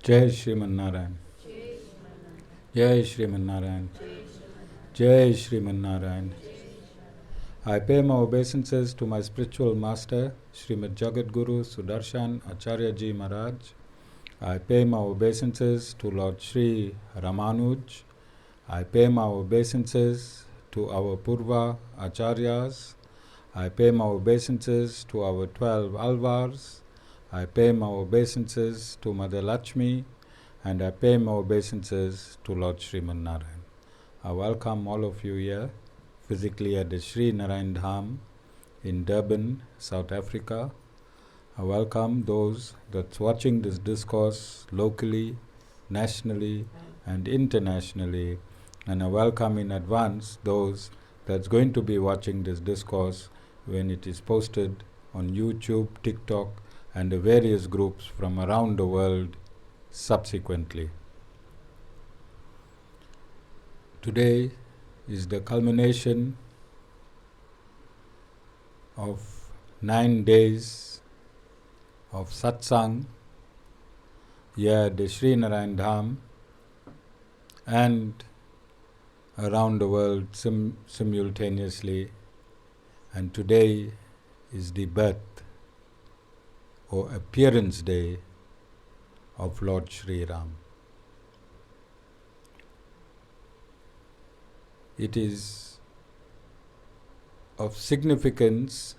Jai Sriman Narayan. Jai Sriman Narayan. Jai Sriman Narayan. I pay my obeisances to my spiritual master, Srimad Jagat Guru Sudarshan Acharya Ji Maharaj. I pay my obeisances to Lord Sri Ramanuj. I pay my obeisances to our Purva Acharyas. I pay my obeisances to our 12 Alvars. I pay my obeisances to Mother Lakshmi, and I pay my obeisances to Lord Sriman Narayan. I welcome all of you here, physically at the Sri Narayan Dham in Durban, South Africa. I welcome those that's watching this discourse locally, nationally, and internationally. And I welcome in advance those that's going to be watching this discourse when it is posted on YouTube, TikTok, and the various groups from around the world subsequently. Today is the culmination of 9 days of satsang here at the Sri Narayan Dham and around the world simultaneously. And today is the birth or appearance day of Lord Sri Ram. It is of significance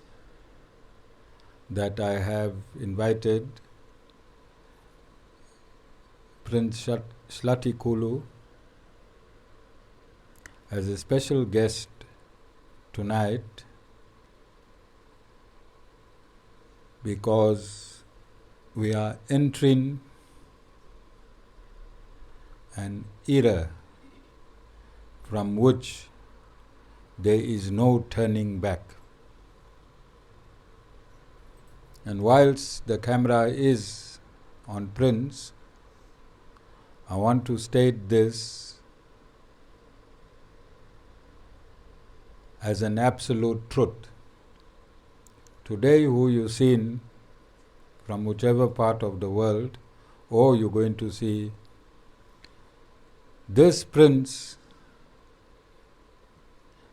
that I have invited Prince Hlathikhulu as a special guest tonight, because we are entering an era from which there is no turning back. And whilst the camera is on Prince, I want to state this as an absolute truth. Today, who you seen from whichever part of the world, or you're going to see, this Prince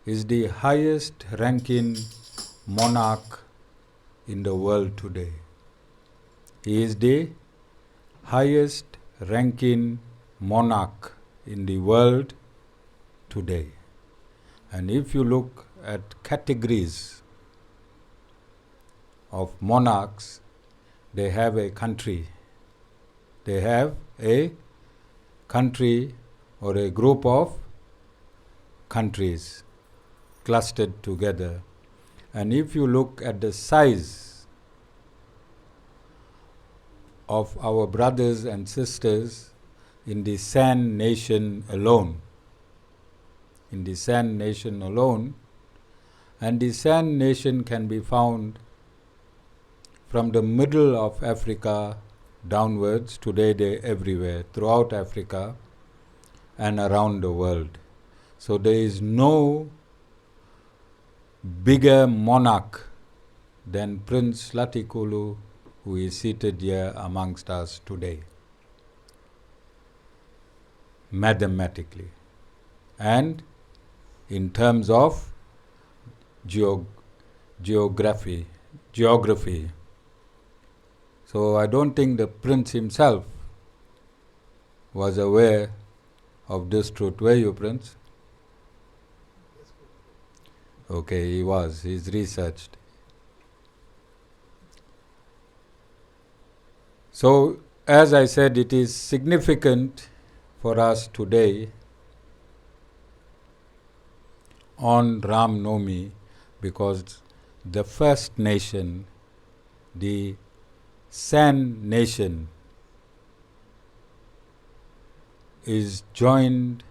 is the highest ranking monarch in the world today. He is the highest ranking monarch in the world today. And if you look at categories of monarchs, they have a country. They have a country or a group of countries clustered together. And if you look at the size of our brothers and sisters in the San nation alone, and the San nation can be found from the middle of Africa downwards. Today they're everywhere, throughout Africa and around the world. So there is no bigger monarch than Prince Hlathikhulu, who is seated here amongst us today, mathematically and in terms of geography. So I don't think the Prince himself was aware of this truth. Were you, Prince? Okay, he was. He's researched. So, as I said, it is significant for us today on Ram Navami, because the first nation, the San nation, is joined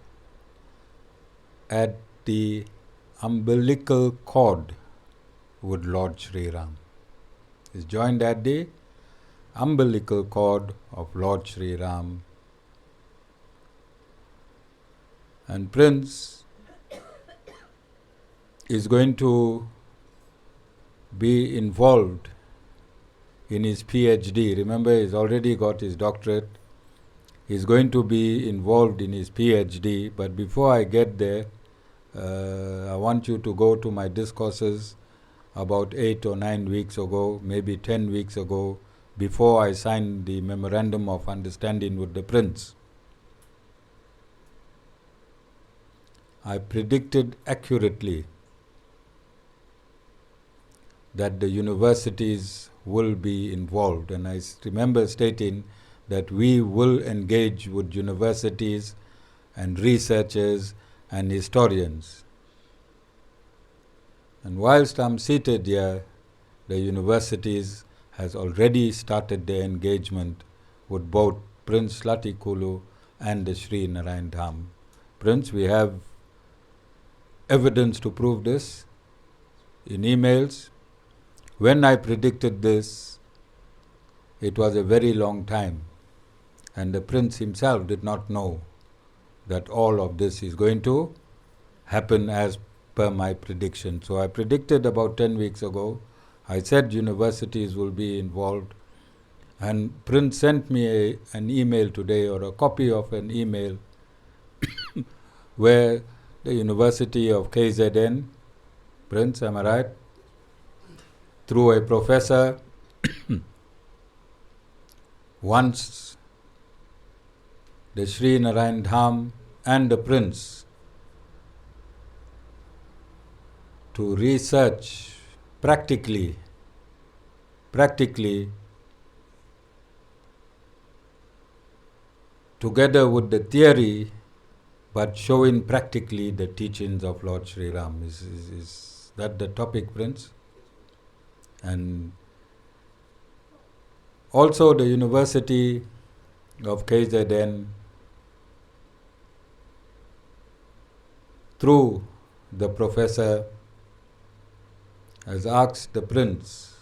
at the umbilical cord with Lord Sri Ram. Is joined at the umbilical cord of Lord Sri Ram. And Prince is going to be involved in his PhD. Remember, he's already got his doctorate He's going to be involved in his PhD, but before I get there, I want you to go to my discourses about 8 or 9 weeks ago, maybe 10 weeks ago, before I signed the Memorandum of Understanding with the Prince. I predicted accurately that the universities will be involved, and I remember stating that we will engage with universities and researchers and historians. And whilst I'm seated here, the universities has already started their engagement with both Prince Hlathikhulu and the Sri Narayan Dham. Prince, we have evidence to prove this in emails. When I predicted this, it was a very long time, and the Prince himself did not know that all of this is going to happen as per my prediction. So I predicted about 10 weeks ago. I said universities will be involved, and Prince sent me an email today, or a copy of an email where the University of KZN, Prince, am I right? Through a professor wants the Sri Narayan Dham and the Prince to research practically together with the theory, but showing practically the teachings of Lord Sri Ram. Is that the topic, Prince? And also the University of KZN, through the professor, has asked the Prince,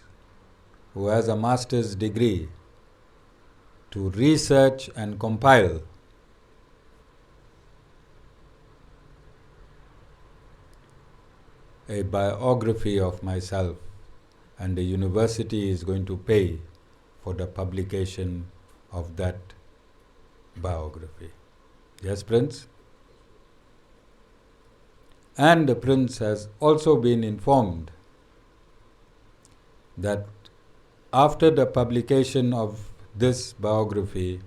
who has a master's degree, to research and compile a biography of myself, and the university is going to pay for the publication of that biography. Yes, Prince? And the Prince has also been informed that after the publication of this biography,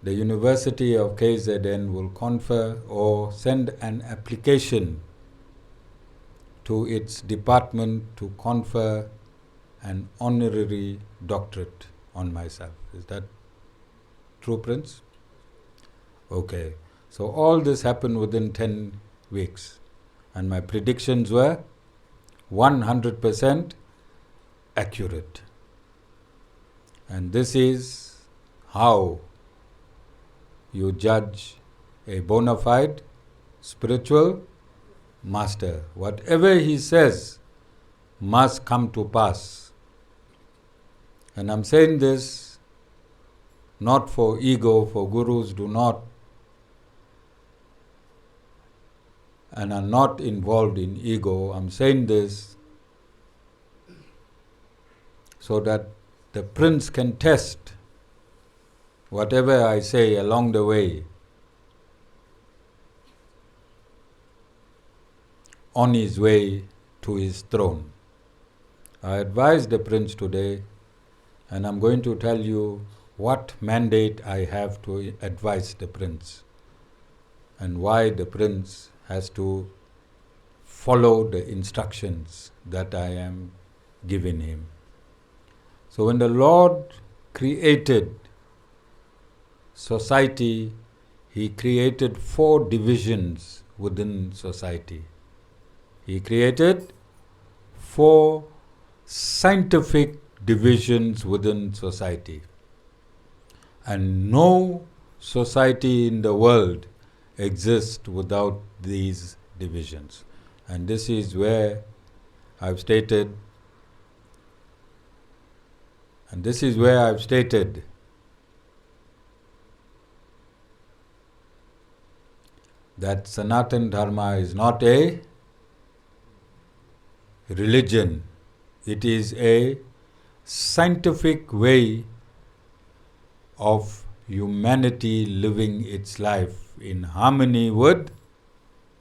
the University of KZN will confer or send an application to its department to confer an honorary doctorate on myself. Is that true, Prince? Okay. So all this happened within 10 weeks, and my predictions were 100% accurate. And this is how you judge a bona fide spiritual master. Whatever he says must come to pass. And I'm saying this not for ego, for gurus do not and are not involved in ego. I'm saying this so that the Prince can test whatever I say along the way on his way to his throne. I advised the Prince today, and I'm going to tell you what mandate I have to advise the Prince and why the Prince has to follow the instructions that I am giving him. So when the Lord created society, He created 4 divisions within society. He created 4 scientific divisions within society. And no society in the world exists without these divisions. And this is where I've stated that Sanatana Dharma is not a religion. It is a scientific way of humanity living its life in harmony with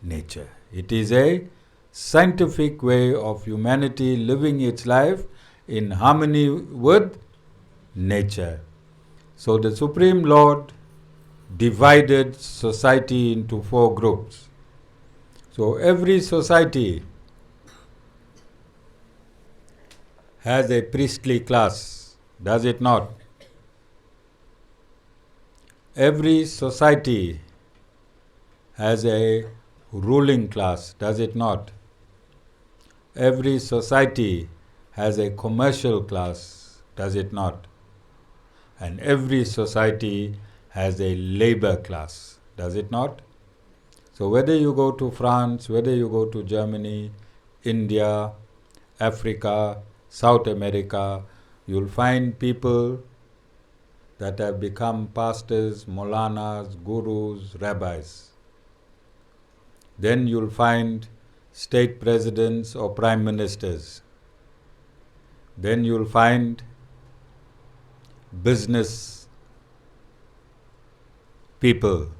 nature. It is a scientific way of humanity living its life in harmony with nature. So the Supreme Lord divided society into 4 groups. So every society has a priestly class, does it not? Every society has a ruling class, does it not? Every society has a commercial class, does it not? And every society has a labor class, does it not? So whether you go to France, whether you go to Germany, India, Africa, South America, you'll find people that have become pastors, Maulanas, gurus, rabbis. Then you'll find state presidents or prime ministers. Then you'll find business people,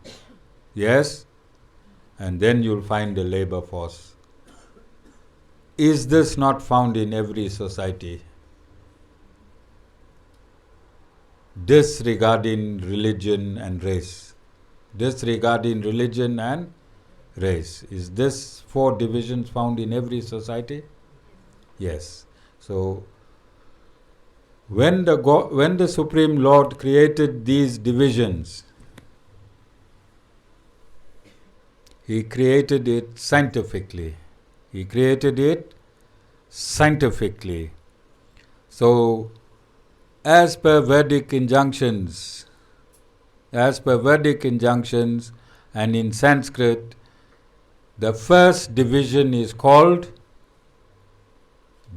yes? And then you'll find the labor force. Is this not found in every society? Disregarding religion and race. Disregarding religion and race. Is this 4 divisions found in every society? Yes. So, when the Supreme Lord created these divisions, He created it scientifically. He created it scientifically. So, as per Vedic injunctions, and in Sanskrit, the first division is called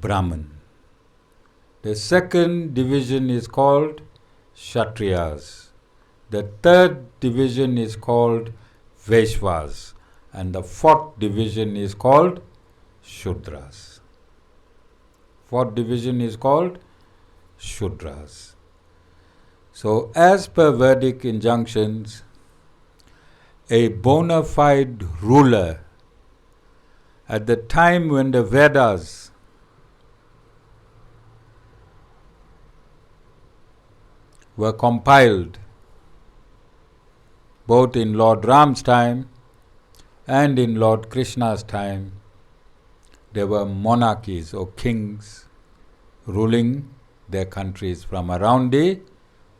Brahman. The second division is called Kshatriyas. The third division is called Vaishyas. And the 4th division is called Shudras. 4th division is called Shudras. So, as per Vedic injunctions, a bona fide ruler at the time when the Vedas were compiled, both in Lord Ram's time and in Lord Krishna's time, there were monarchies or kings ruling their countries from around the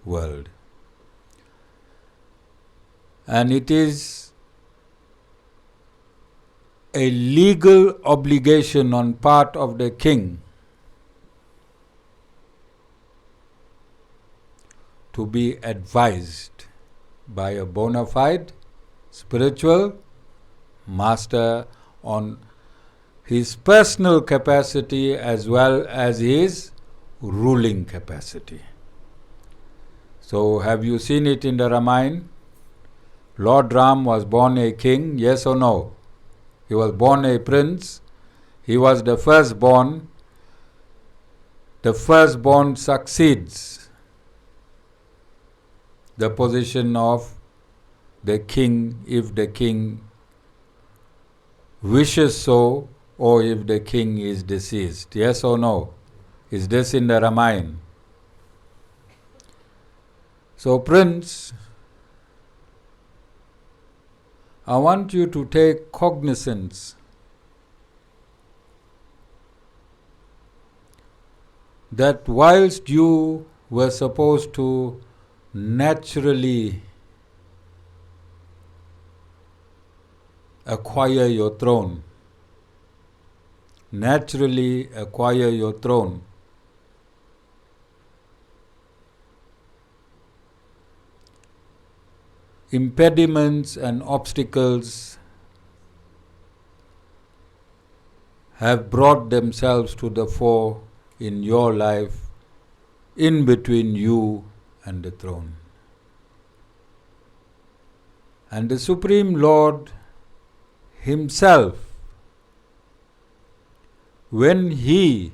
world. And it is a legal obligation on part of the king to be advised by a bona fide spiritual master on his personal capacity as well as his ruling capacity. So, have you seen it in the Ramayana? Lord Ram was born a king, yes or no? He was born a prince. He was the firstborn. The firstborn succeeds the position of the king if the king wishes so, or if the king is deceased. Yes or no? Is this in the Ramayana? So, Prince, I want you to take cognizance that whilst you were supposed to naturally acquire your throne, impediments and obstacles have brought themselves to the fore in your life, in between you and the throne. And the Supreme Lord Himself, when He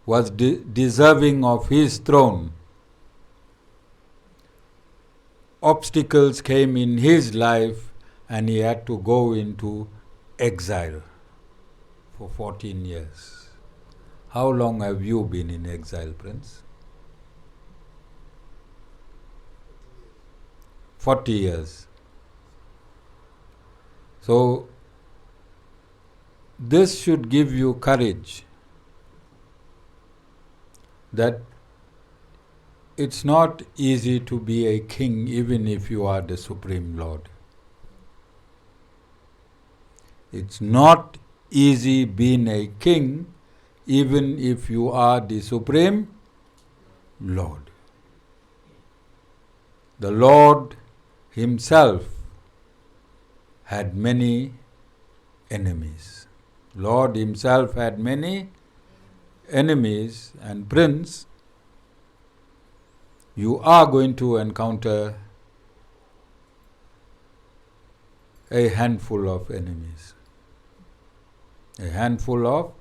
was deserving of His throne, obstacles came in his life and he had to go into exile for 14 years. How long have you been in exile, Prince? 40 years. So, this should give you courage that it's not easy to be a king even if you are the Supreme Lord. It's not easy being a king even if you are the Supreme Lord. The Lord Himself had many enemies. Lord Himself had many enemies, and Prince, you are going to encounter a handful of enemies. A handful of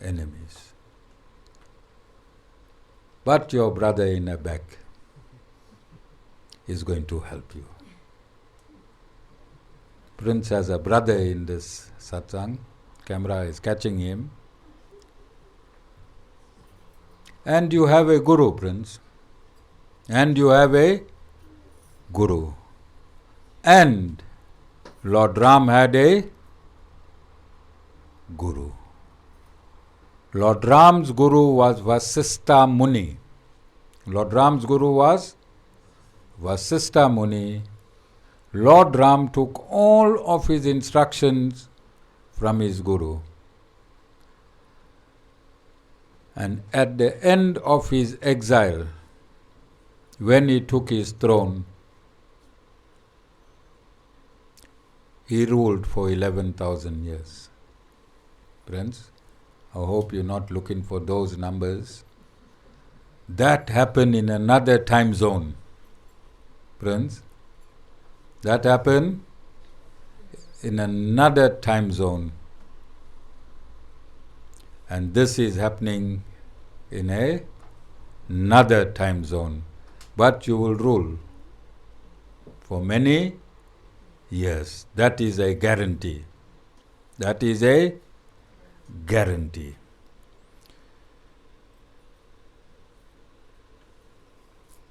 enemies. But your brother in the back is going to help you. Prince has a brother in this satsang. Camera is catching him. And you have a guru, Prince. And you have a guru. And Lord Ram had a guru. Lord Ram's guru was Vasistha Muni. Lord Ram's guru was Vasistha Muni. Lord Ram took all of his instructions from his guru. And at the end of his exile, when he took his throne, he ruled for 11,000 years. Prince, I hope you're not looking for those numbers. That happened in another time zone. Prince, that happened in another time zone. And this is happening in another time zone. But you will rule for many years. That is a guarantee. That is a guarantee.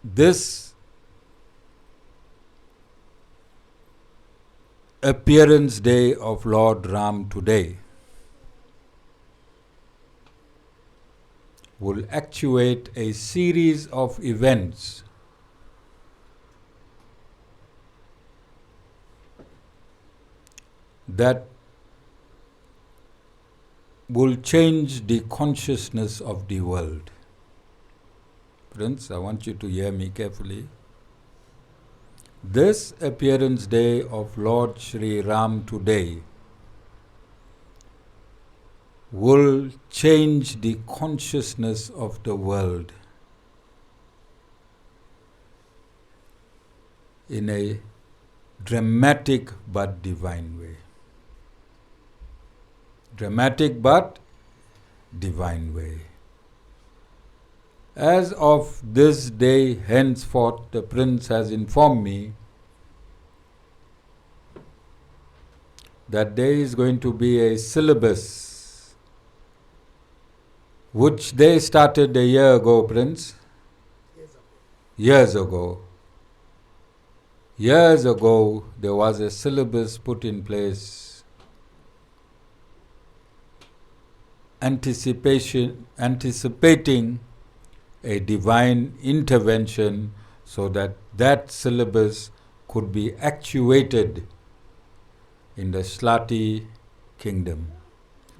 This appearance day of Lord Ram today will actuate a series of events that will change the consciousness of the world. Prince, I want you to hear me carefully. This appearance day of Lord Sri Ram today will change the consciousness of the world in a dramatic but divine way. Dramatic but divine way. As of this day henceforth, the Prince has informed me that there is going to be a syllabus which they started a year ago, Prince. Years ago. Years ago, there was a syllabus put in place, anticipating a divine intervention so that that syllabus could be actuated in the Shlati kingdom.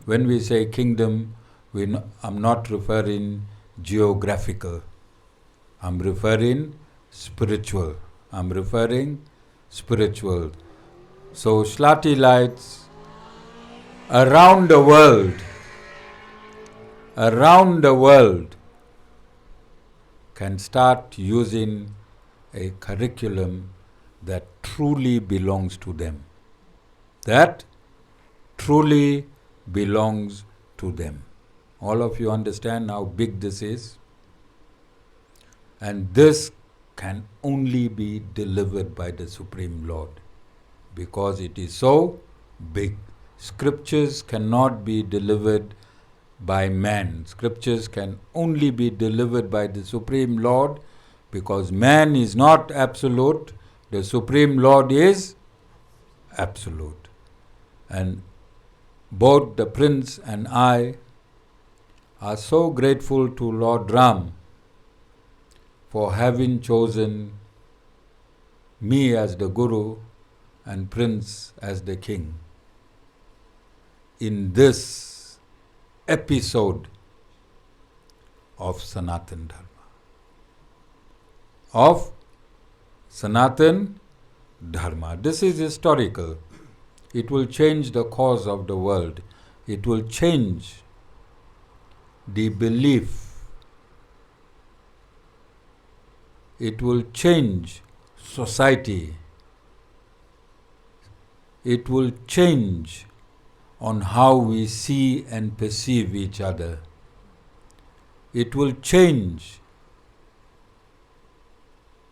When we say kingdom, I'm not referring geographical. I'm referring spiritual. So Shlati lights around the world can start using a curriculum that truly belongs to them. That truly belongs to them. All of you understand how big this is? And this can only be delivered by the Supreme Lord, because it is so big. Scriptures cannot be delivered by man. Scriptures can only be delivered by the Supreme Lord, because man is not absolute, the Supreme Lord is absolute. And both the Prince and I are so grateful to Lord Ram for having chosen me as the Guru and Prince as the King in this episode of Sanatan Dharma. Of Sanatan Dharma. This is historical. It will change the course of the world. It will change the belief. It will change society. It will change on how we see and perceive each other. It will change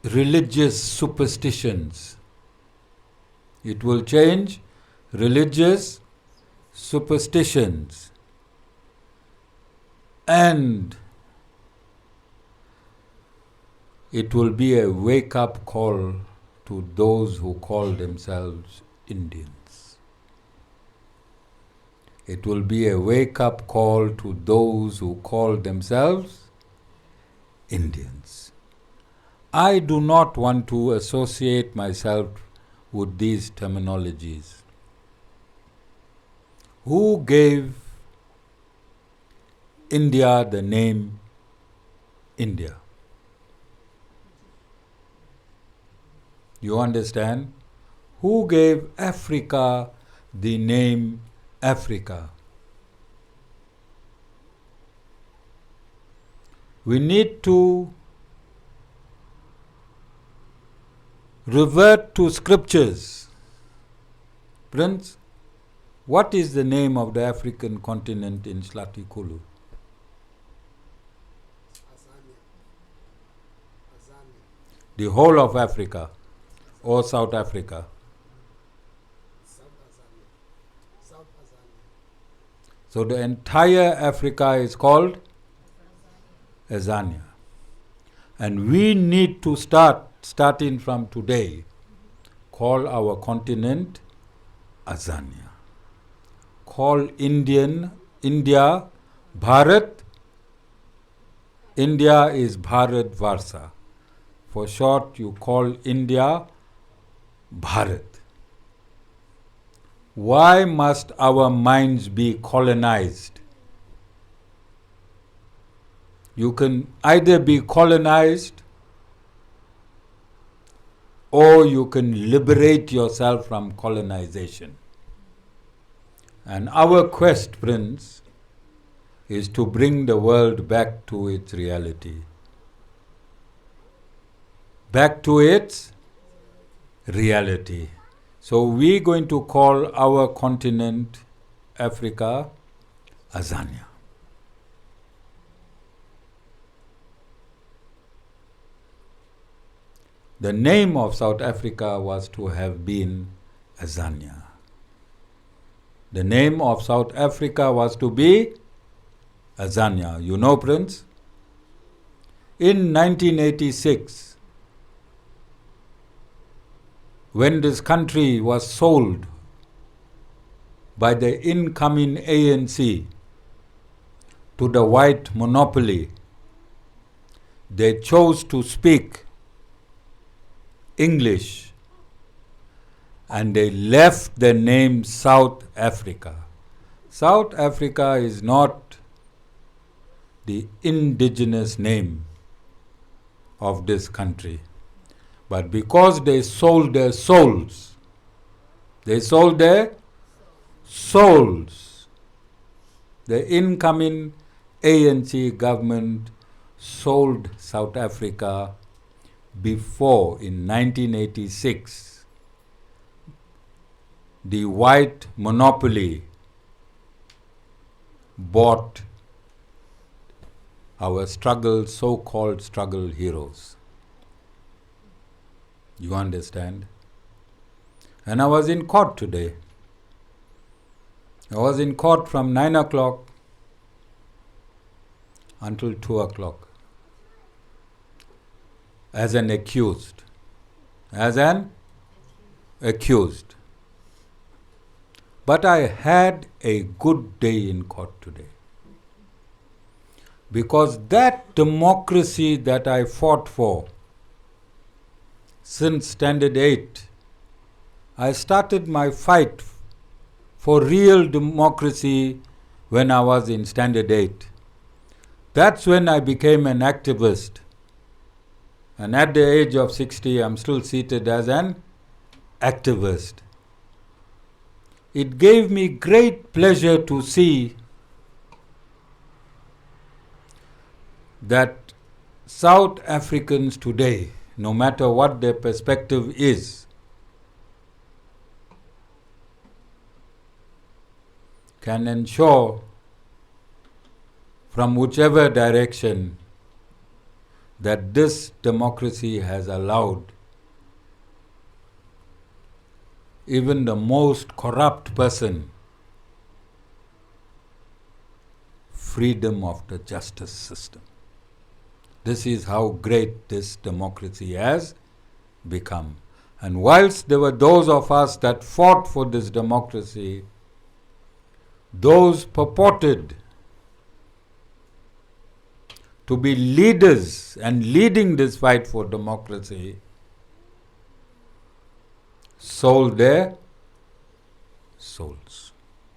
religious superstitions. It will change religious superstitions. And it will be a wake-up call to those who call themselves Indians. It will be a wake-up call to those who call themselves Indians. I do not want to associate myself with these terminologies. Who gave India the name India? You understand? Who gave Africa the name Africa? We need to revert to scriptures. Prince, what is the name of the African continent in Hlathikhulu? The whole of Africa or South Africa? So the entire Africa is called Azania. And we need to starting from today, call our continent Azania. Call India Bharat. India is Bharat Varsa. For short, you call India Bharat. Why must our minds be colonized? You can either be colonized or you can liberate yourself from colonization. And our quest, Prince, is to bring the world back to its reality. Back to its reality. So we're going to call our continent, Africa, Azania. The name of South Africa was to have been Azania. The name of South Africa was to be Azania. You know, Prince? In 1986, when this country was sold by the incoming ANC to the white monopoly, they chose to speak English and they left the name South Africa. South Africa is not the indigenous name of this country. But because they sold their souls, the incoming ANC government sold South Africa before, in 1986, the white monopoly bought our so-called struggle heroes. You understand? And I was in court today. I was in court from 9 o'clock until 2 o'clock as an accused. As an accused. But I had a good day in court today. Because that democracy that I fought for since Standard 8, I started my fight for real democracy when I was in Standard 8. That's when I became an activist. And at the age of 60, I'm still seated as an activist. It gave me great pleasure to see that South Africans today, no matter what their perspective is, can ensure from whichever direction that this democracy has allowed even the most corrupt person freedom of the justice system. This is how great this democracy has become. And whilst there were those of us that fought for this democracy, those purported to be leaders and leading this fight for democracy sold their souls.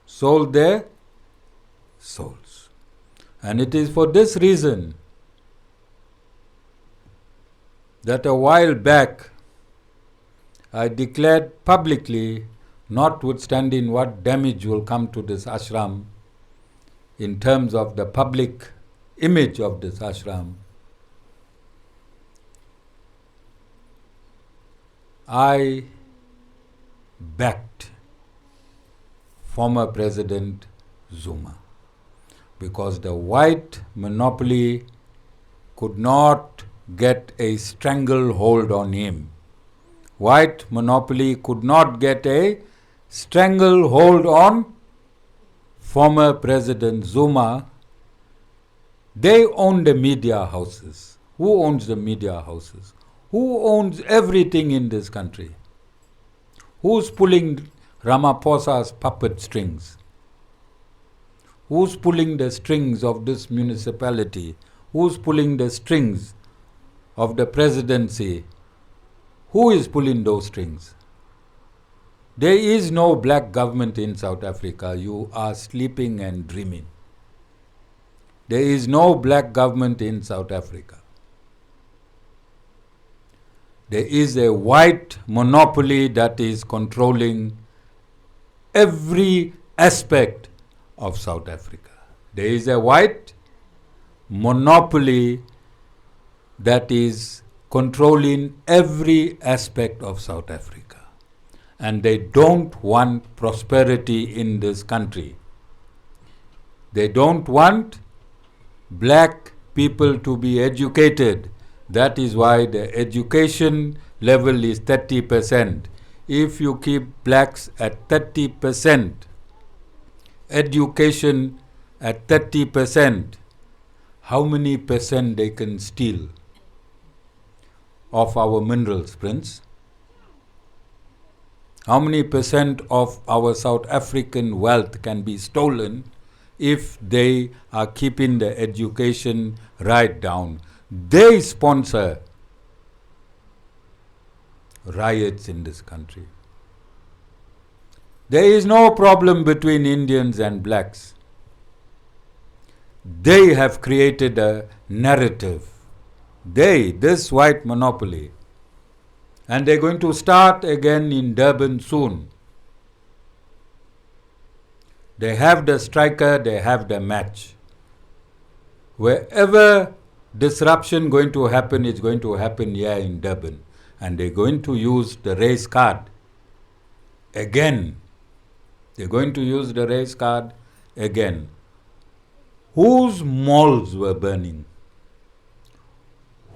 Sold their souls. And it is for this reason that a while back I declared publicly, notwithstanding what damage will come to this ashram in terms of the public image of this ashram, I backed former President Zuma because the white monopoly could not get a stranglehold on him. White monopoly could not get a stranglehold on former President Zuma. They own the media houses. Who owns the media houses? Who owns everything in this country? Who's pulling Ramaphosa's puppet strings? Who's pulling the strings of this municipality? Who's pulling the strings of the presidency? Who is pulling those strings? There is no black government in South Africa. You are sleeping and dreaming. There is no black government in South Africa. There is a white monopoly that is controlling every aspect of South Africa. There is a white monopoly that is controlling every aspect of South Africa. And they don't want prosperity in this country. They don't want black people to be educated. That is why the education level is 30%. If you keep blacks at 30%, education at 30%, how many percent they can steal of our minerals, Prince? How many percent of our South African wealth can be stolen if they are keeping the education right down? They sponsor riots in this country. There is no problem between Indians and blacks. They have created a narrative. This white monopoly. And they're going to start again in Durban soon. They have the striker, they have the match. Wherever disruption going to happen, it's going to happen here in Durban. And they're going to use the race card again. They're going to use the race card again. Whose malls were burning?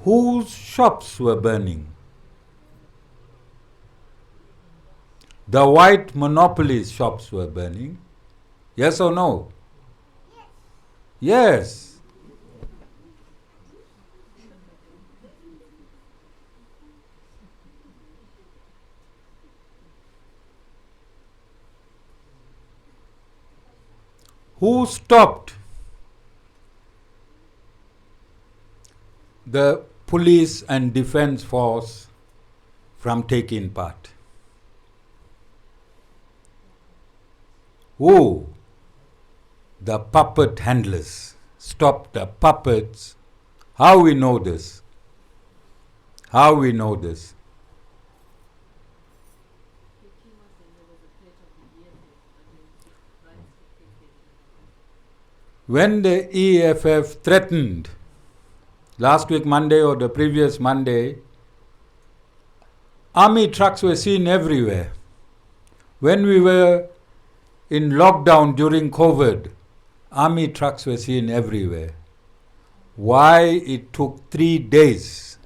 Whose shops were burning? The white monopoly shops were burning. Yes or no? Yes. Who stopped the police and defense force from taking part? Who? The puppet handlers stopped the puppets. How we know this? How we know this? When the EFF threatened, last week Monday or the previous Monday, army trucks were seen everywhere. When we were in lockdown during COVID, army trucks were seen everywhere. Why it took 3 days?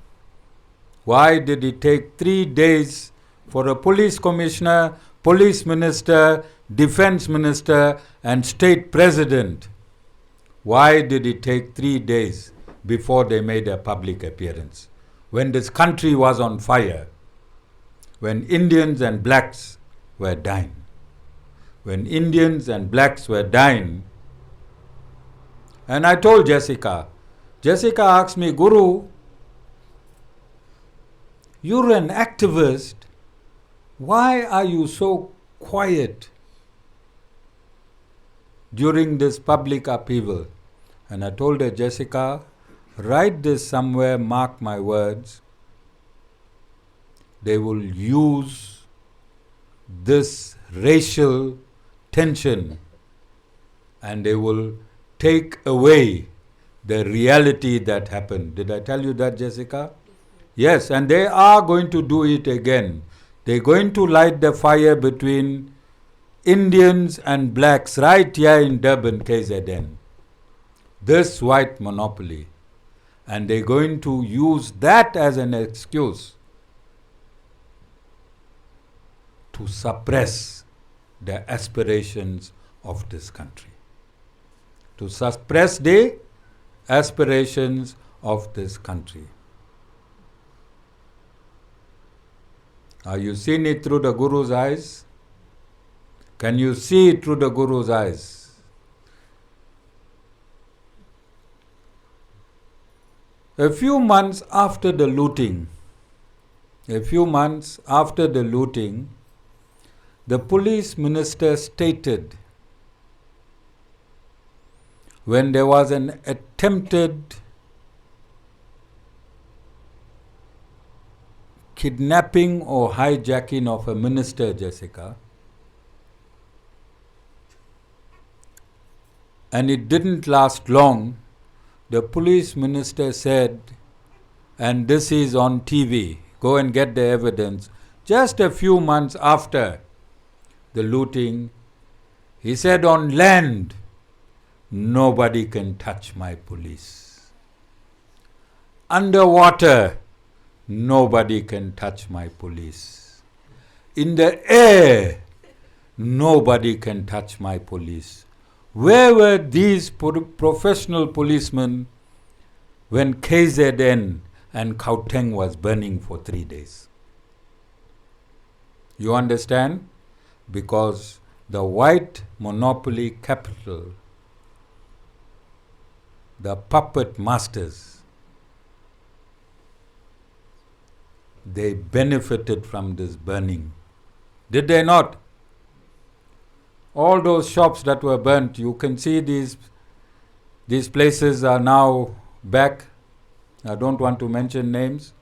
Why did it take 3 days for a police commissioner, police minister, defense minister, and state president? Why did it take 3 days before they made a public appearance? When this country was on fire, when Indians and blacks were dying. When Indians and blacks were dying, and I told Jessica asked me, Guru, you're an activist. Why are you so quiet during this public upheaval? And I told her, Jessica, write this somewhere, mark my words. They will use this racial tension and they will take away the reality that happened. Did I tell you that, Jessica? Yes, and they are going to do it again. They're going to light the fire between Indians and blacks right here in Durban, KZN. This white monopoly. And they're going to use that as an excuse to suppress the aspirations of this country. To suppress the aspirations of this country. Are you seeing it through the Guru's eyes? Can you see it through the Guru's eyes? A few months after the looting, the police minister stated, when there was an attempted kidnapping or hijacking of a minister, Jessica, and it didn't last long, the police minister said, and this is on TV, go and get the evidence, just a few months after the looting, he said, on land, nobody can touch my police. Underwater, nobody can touch my police. In the air, nobody can touch my police. Where were these professional policemen when KZN and Gauteng was burning for 3 days? You understand? Because the white monopoly capital, the puppet masters, they benefited from this burning. Did they not? All those shops that were burnt, you can see these places are now back. I don't want to mention names.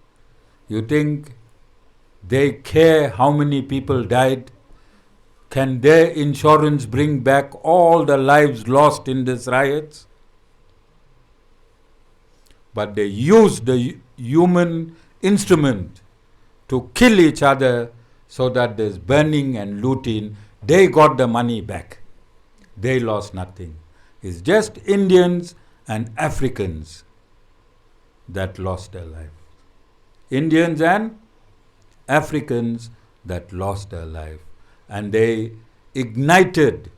You think they care how many people died? Can their insurance bring back all the lives lost in these riots? But they used the human instrument to kill each other so that there's burning and looting. They got the money back. They lost nothing. It's just Indians and Africans that lost their life. Indians and Africans that lost their life. and they ignited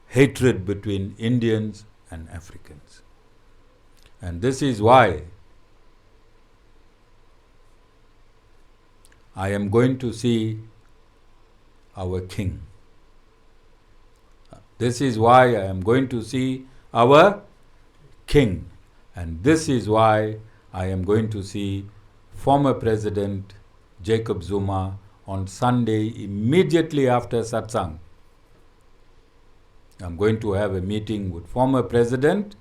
hatred between Indians and Africans. And this is why I am going to see our king. This is why I am going to see our king. And this is why I am going to see former President Jacob Zuma on Sunday immediately after satsang. I'm going to have a meeting with former President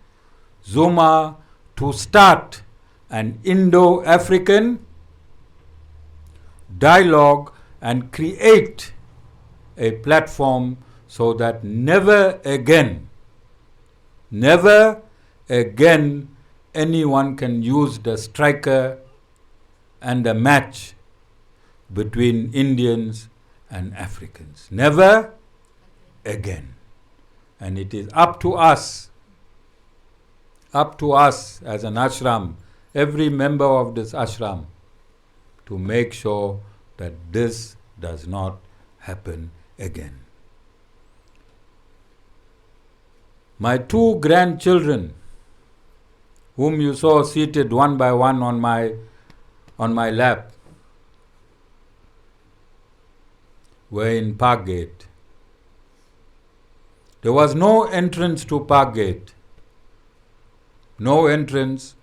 Zuma to start an Indo-African dialogue and create a platform so that never again anyone can use the striker and the match between Indians and Africans. Never again. And it is up to us as an ashram, every member of this ashram, to make sure that this does not happen again. My two grandchildren, whom you saw seated one by one on my lap, were in Park Gate. There was no entrance to Park Gate. No entrance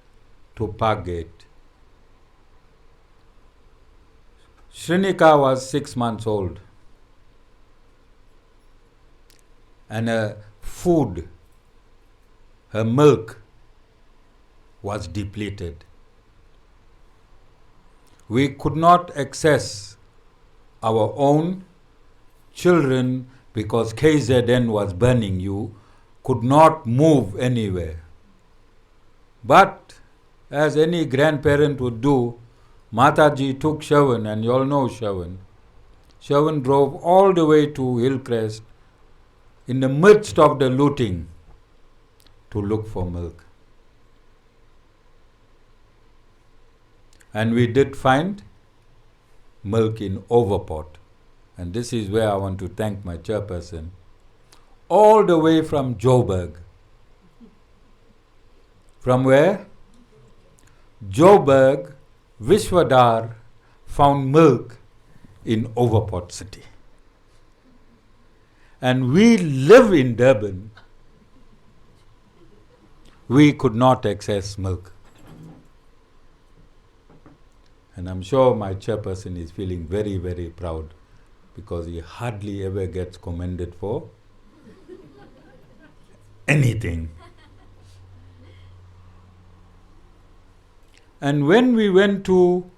to Park Gate. Shrinika was 6 months old, and her food, her milk, was depleted. We could not access our own children because KZN was burning. You could not move anywhere. But as any grandparent would do, Mataji took Shawan, and you all know Shawan. Shawan drove all the way to Hillcrest in the midst of the looting to look for milk. And we did find milk in Overport. And this is where I want to thank my chairperson. All the way from Joburg. From where? Joburg, Vishwadhar found milk in Overport city. And we live in Durban. We could not access milk. And I'm sure my chairperson is feeling very, very proud, because he hardly ever gets commended for anything. And when we went to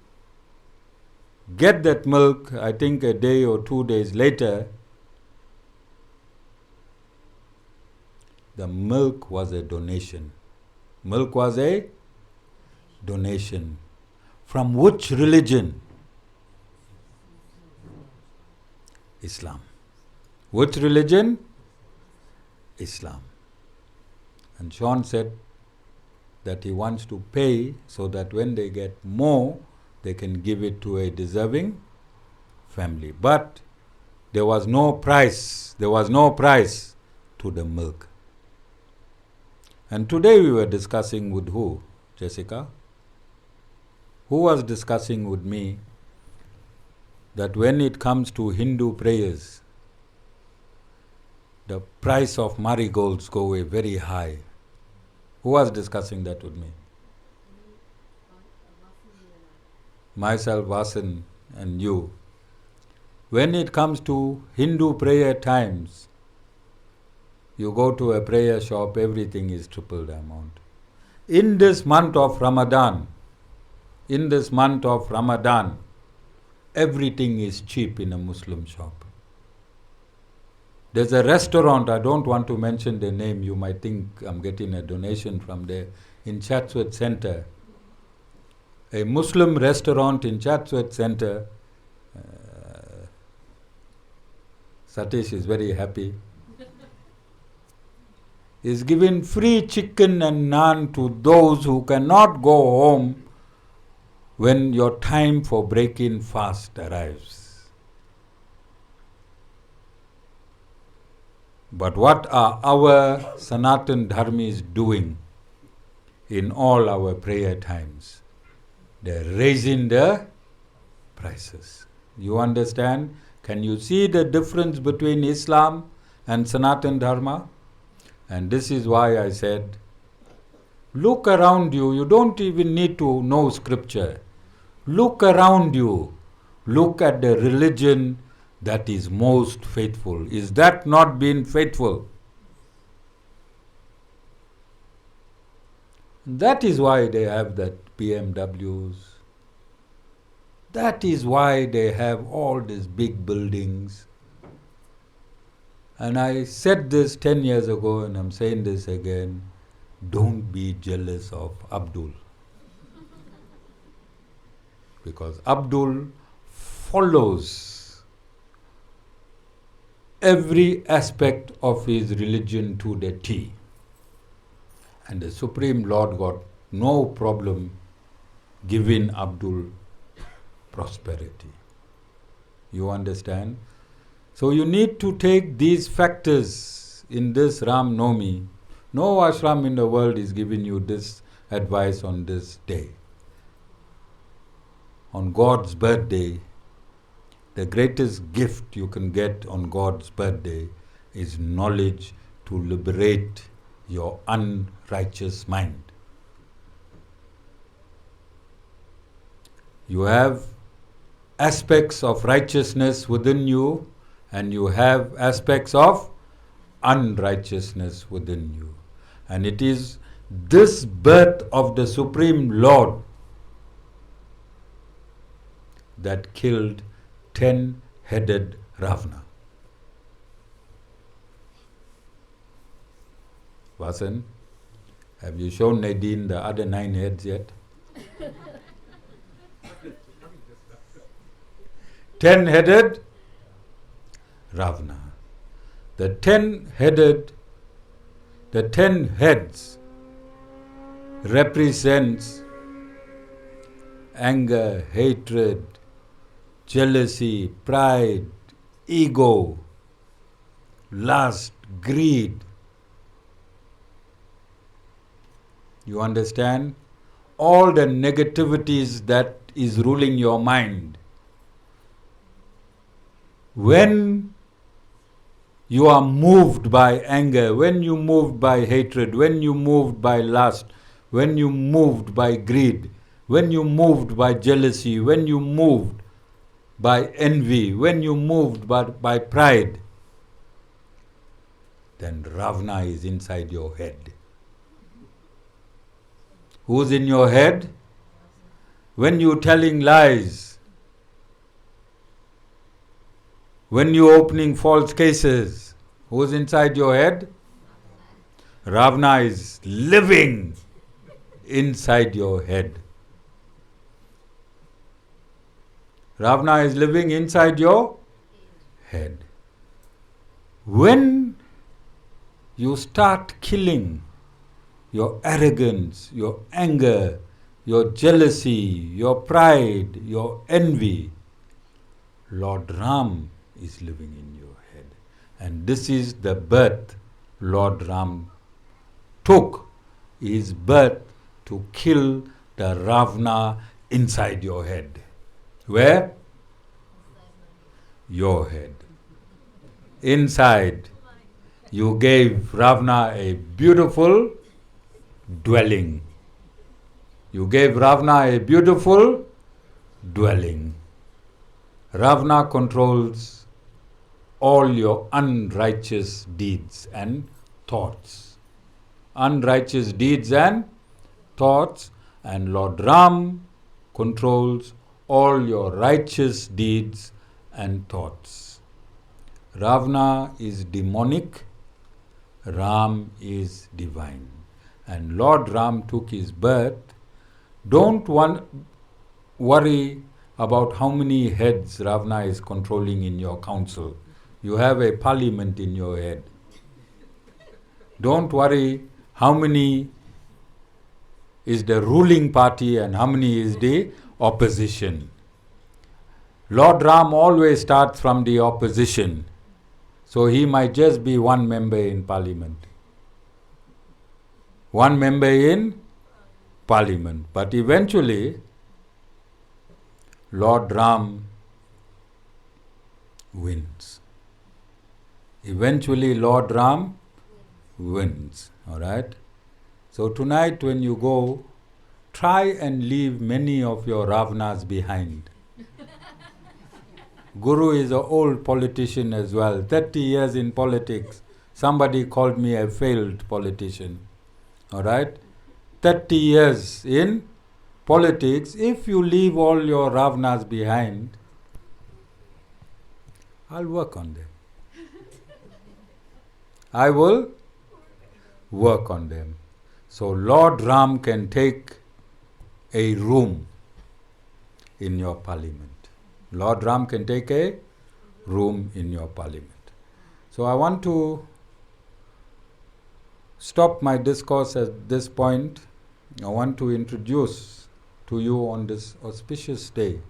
get that milk, I think a day or 2 days later, the milk was a donation. Milk was a donation. From which religion? Islam. Which religion? Islam. And Sean said that he wants to pay so that when they get more, they can give it to a deserving family. But there was no price. There was no price to the milk. And today we were discussing with who, Jessica? Who was discussing with me that when it comes to Hindu prayers, the price of marigolds go away very high. Who was discussing that with me? Myself, Vasan, and you. When it comes to Hindu prayer times, you go to a prayer shop, everything is triple the amount. In this month of Ramadan, everything is cheap in a Muslim shop. There's a restaurant, I don't want to mention the name, you might think I'm getting a donation from there, in Chatsworth Center. A Muslim restaurant in Chatsworth Center. Satish is very happy. Is giving free chicken and naan to those who cannot go home when your time for break-in fast arrives. But what are our Sanatan Dharmis doing in all our prayer times? They're raising the prices. You understand? Can you see the difference between Islam and Sanatan Dharma? And this is why I said, look around you. You don't even need to know scripture. Look around you. Look at the religion that is most faithful. Is that not being faithful? That is why they have that BMWs. That is why they have all these big buildings. And I said this 10 years ago, and I'm saying this again. Don't be jealous of Abdul. Because Abdul follows every aspect of his religion to the T. And the Supreme Lord got no problem giving Abdul prosperity. You understand? So you need to take these factors in this Ram Nomi. No ashram in the world is giving you this advice on this day. On God's birthday, the greatest gift you can get on God's birthday is knowledge to liberate your unrighteous mind. You have aspects of righteousness within you, and you have aspects of unrighteousness within you. And it is this birth of the Supreme Lord that killed 10-headed Ravana. Vasan, have you shown Nadine the other 9 heads yet? 10-headed Ravana. The 10 heads represents anger, hatred, jealousy, pride, ego, lust, greed. You understand? All the negativities that is ruling your mind. When you are moved by anger, when you moved by hatred, when you moved by lust, when you moved by greed, when you moved by jealousy, when you moved by envy, when you moved by pride, then Ravana is inside your head. Who's in your head? When you're telling lies, when you're opening false cases, who's inside your head? Ravana is living inside your head. Ravana is living inside your head. When you start killing your arrogance, your anger, your jealousy, your pride, your envy, Lord Ram is living in your head. And this is the birth Lord Ram took, his birth to kill the Ravana inside your head. Where? Your head. Inside, you gave Ravana a beautiful dwelling. You gave Ravana a beautiful dwelling. Ravana controls all your unrighteous deeds and thoughts. Unrighteous deeds and thoughts, and Lord Ram controls all your righteous deeds and thoughts. Ravana is demonic, Ram is divine. And Lord Ram took his birth. Don't worry about how many heads Ravana is controlling in your council. You have a parliament in your head. Don't worry how many is the ruling party and how many is the opposition. Lord Ram always starts from the opposition. So he might just be one member in parliament. One member in parliament. But eventually, Lord Ram wins. Eventually, Lord Ram wins. Alright? So tonight when you go, try and leave many of your Ravanas behind. Guru is an old politician as well. 30 years in politics. Somebody called me a failed politician. Alright? 30 years in politics. If you leave all your Ravanas behind, I'll work on them. I will work on them. So Lord Ram can take a room in your parliament. Lord Ram can take a room in your parliament. So I want to stop my discourse at this point. I want to introduce to you on this auspicious day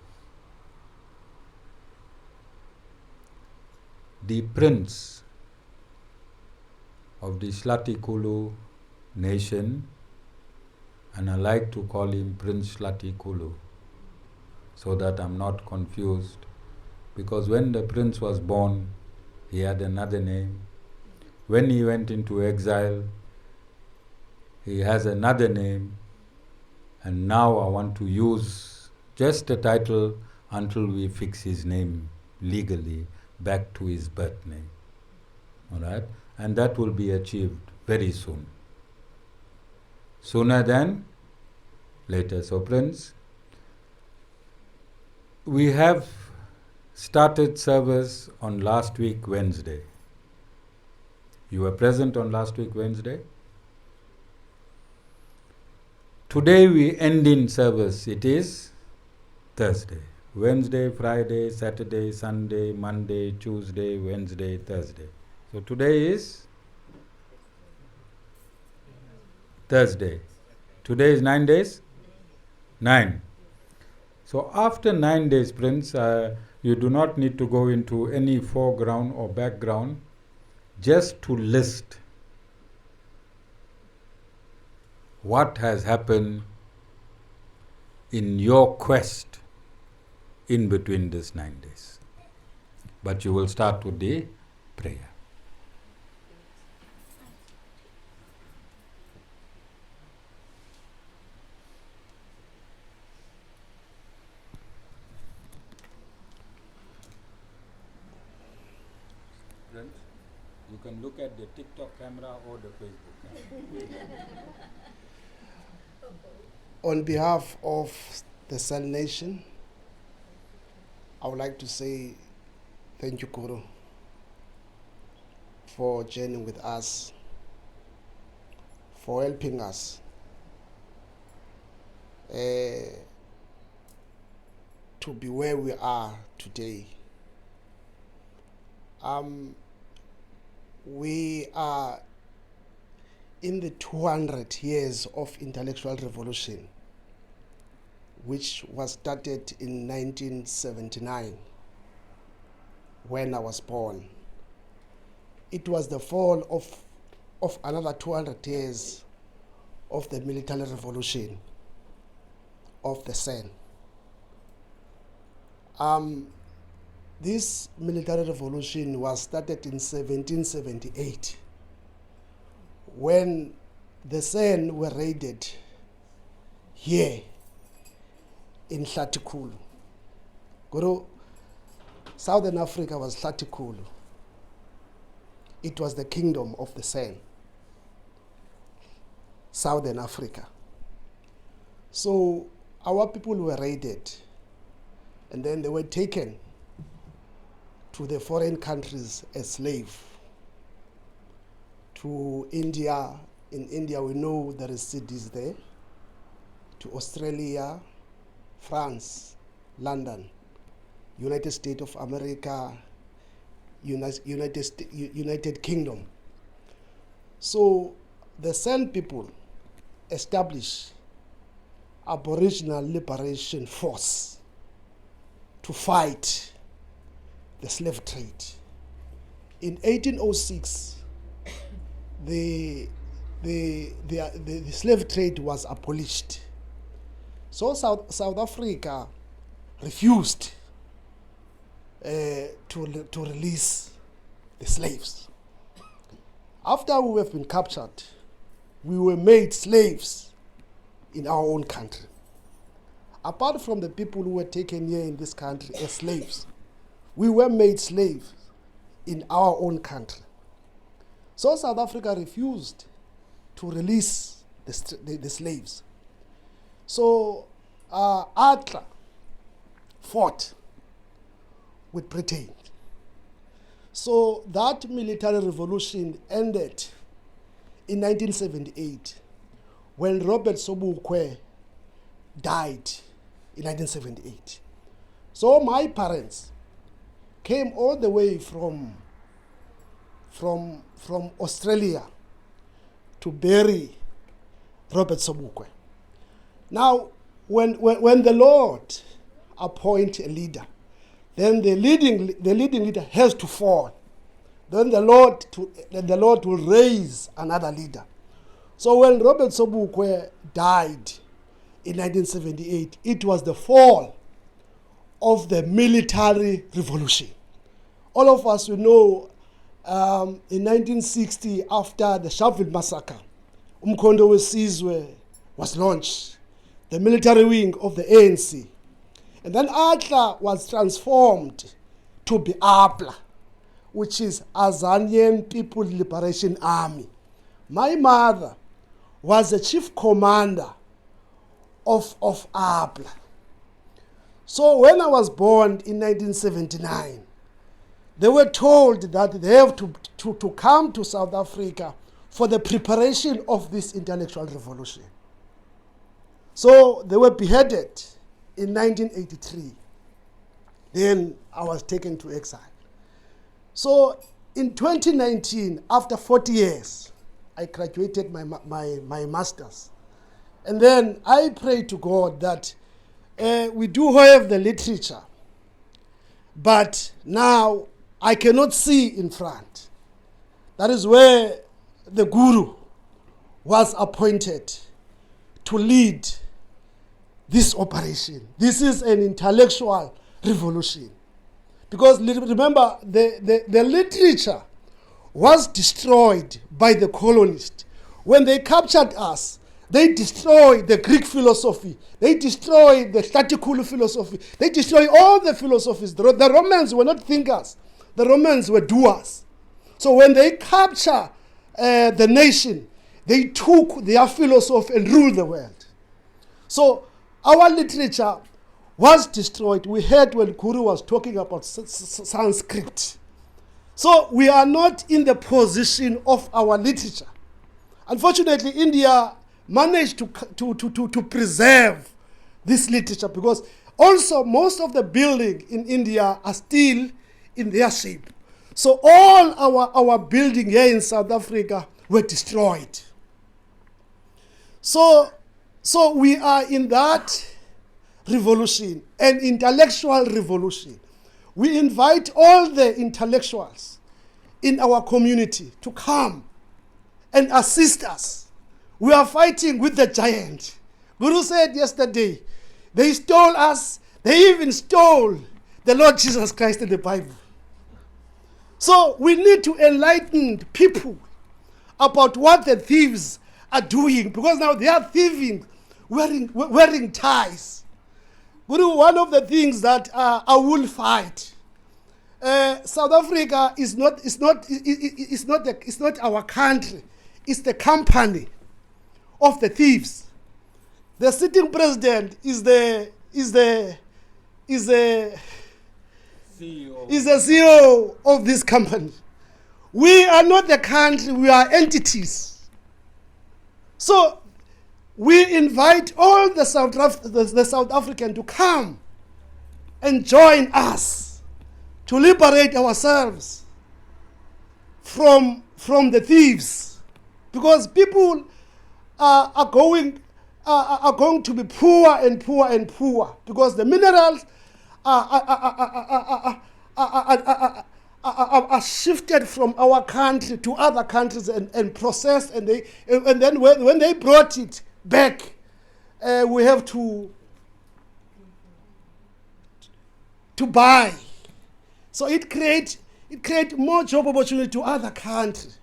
the Prince of the Hlathikhulu nation, and I like to call him Prince Hlathikhulu so that I'm not confused, because when the prince was born, he had another name. When he went into exile, he has another name, and now I want to use just the title until we fix his name legally back to his birth name. Alright? And that will be achieved very soon. Sooner than later. So Prince, we have started service on last week Wednesday. You were present on last week Wednesday? Today we end in service. It is Thursday. Wednesday, Friday, Saturday, Sunday, Monday, Tuesday, Wednesday, Thursday. So today is Thursday. Today is 9 days? 9. So after 9 days, Prince, you do not need to go into any foreground or background, just to list what has happened in your quest in between these 9 days. But you will start with the prayer. You can look at the TikTok camera or the Facebook camera. On behalf of the Sun Nation, I would like to say thank you, Guru, for journeying with us, for helping us to be where we are today. We are in the 200 years of intellectual revolution, which was started in 1979 when I was born. It was the fall of another 200 years of the military revolution of the Sun. This military revolution was started in 1778 when the Sun were raided here in Hlathikhulu. Guru, Southern Africa was Hlathikhulu. It was the kingdom of the Sun, Southern Africa. So our people were raided, and then they were taken to the foreign countries as slaves. To India, in India we know there is cities there, to Australia, France, London, United States of America, United Kingdom. So the Sun people established Aboriginal Liberation Force to fight the slave trade In 1806, the slave trade was abolished. So South Africa refused to release the slaves. After we have been captured, we were made slaves in our own country. Apart from the people who were taken here in this country as slaves, we were made slaves in our own country. So South Africa refused to release the slaves. So Atla fought with Britain. So that military revolution ended in 1978 when Robert Sobukwe died in 1978. So my parents came all the way from Australia to bury Robert Sobukwe. Now, when the Lord appoints a leader, then the leading leader has to fall. Then the Lord will raise another leader. So when Robert Sobukwe died in 1978, it was the fall of the military revolution. All of us will know in 1960, after the Sharpeville massacre, Umkhonto weSizwe was launched, the military wing of the ANC. And then Atla was transformed to be APLA, which is Azanian People's Liberation Army. My mother was the chief commander of APLA. So when I was born in 1979, they were told that they have to come to South Africa for the preparation of this intellectual revolution. So they were beheaded in 1983. Then I was taken to exile. So in 2019, after 40 years, I graduated my master's. And then I prayed to God that we do have the literature, but now I cannot see in front. That is where the guru was appointed to lead this operation. This is an intellectual revolution. Because remember, the literature was destroyed by the colonists. When they captured us, they destroyed the Greek philosophy. They destroyed the Hlathikhulu philosophy. They destroyed all the philosophies. The Romans were not thinkers. The Romans were doers. So when they capture the nation, they took their philosophy and ruled the world. So our literature was destroyed. We heard when Guru was talking about Sanskrit. So we are not in the position of our literature. Unfortunately, India managed to preserve this literature, because also most of the buildings in India are still in their shape. So all our buildings here in South Africa were destroyed. So we are in that revolution, an intellectual revolution. We invite all the intellectuals in our community to come and assist us. We are fighting with the giant. Guru said yesterday, they stole us, they even stole the Lord Jesus Christ in the Bible. So we need to enlighten people about what the thieves are doing, because now they are thieving, wearing ties. Guru, one of the things that I will fight, South Africa is not our country. It's the company of the thieves. The sitting president is the CEO of this company. We are not the country, we are entities. So we invite all the South African to come and join us to liberate ourselves from the thieves, because people are going to be poor and poor and poor, are are shifted from our country to other countries and processed, and then when they brought it back, we have to buy. So it create more job opportunity to other countries.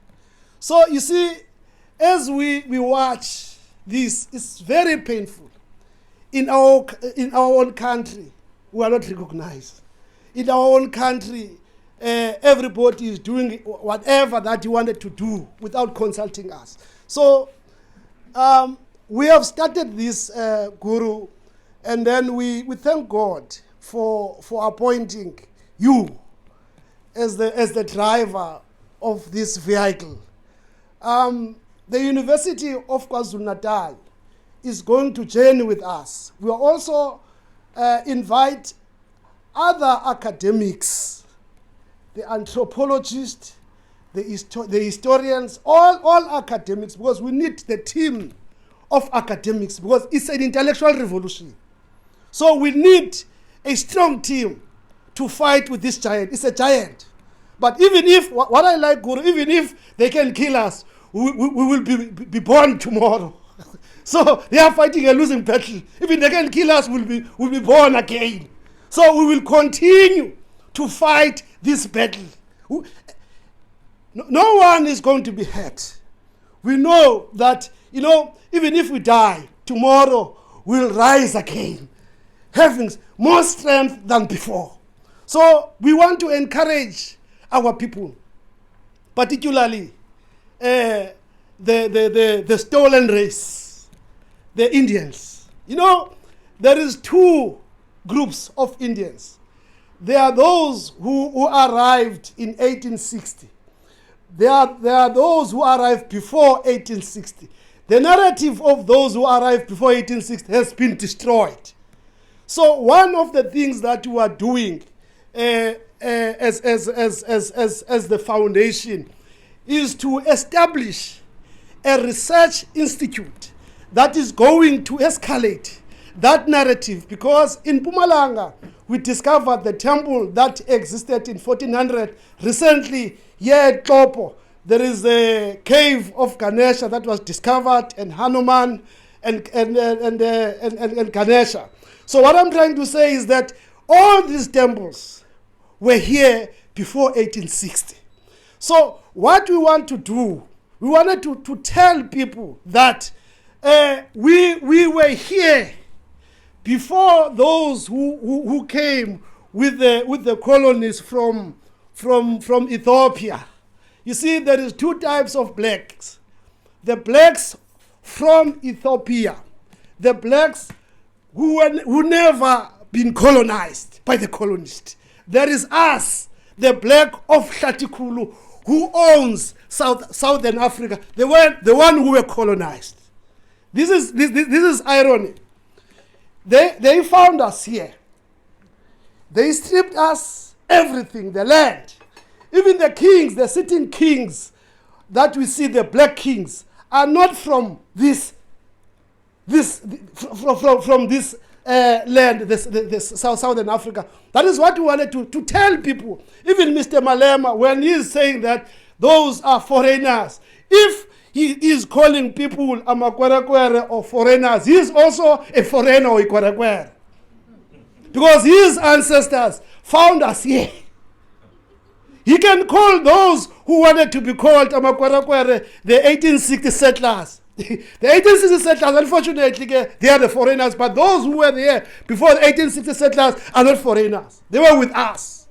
So you see, as we watch this, it's very painful. In our own country, we are not recognized. In our own country, everybody is doing whatever that he wanted to do without consulting us. So we have started this, Guru, and then we thank God for appointing you as the driver of this vehicle. The University of KwaZulu-Natal is going to journey with us. We will also invite other academics, the anthropologists, the historians, all academics, because we need the team of academics, because it's an intellectual revolution. So we need a strong team to fight with this giant. It's a giant. But even if, what I like, Guru, even if they can kill us, we will be born tomorrow. So they are fighting a losing battle. Even they can kill us, we'll be born again. So we will continue to fight this battle. No one is going to be hurt. We know that, even if we die, tomorrow we'll rise again, having more strength than before. So we want to encourage our people, particularly the stolen race, the Indians. There is two groups of Indians. There are those who arrived in 1860. There are those who arrived before 1860. The narrative of those who arrived before 1860 has been destroyed. So one of the things that we are doing as the foundation is to establish a research institute that is going to escalate that narrative, because in Mpumalanga we discovered the temple that existed in 1400. Recently, here at Topo, there is a cave of Ganesha that was discovered, and Hanuman and Ganesha. So what I'm trying to say is that all these temples were here before 1860. So what we want to do, we wanted to tell people that we were here before those who came with the colonies from Ethiopia. You see, there is two types of blacks. The blacks from Ethiopia, the blacks who never been colonized by the colonists. There is us, the black of Hlathikhulu, who owns Southern Africa, the one who were colonized. This is irony. They found us here. They stripped us everything, the land. Even the kings, the sitting kings that we see, the black kings, are not from this land, this Southern Africa. That is what we wanted to tell people. Even Mr. Malema, when he is saying that those are foreigners, if he is calling people amakwerekwere or foreigners, he is also a foreigner or ikwerekwere. Because his ancestors found us here. He can call those who wanted to be called amakwerekwere the 1860 settlers. The 1860 settlers, unfortunately, they are the foreigners, but those who were there before the 1860 settlers are not foreigners. They were with us.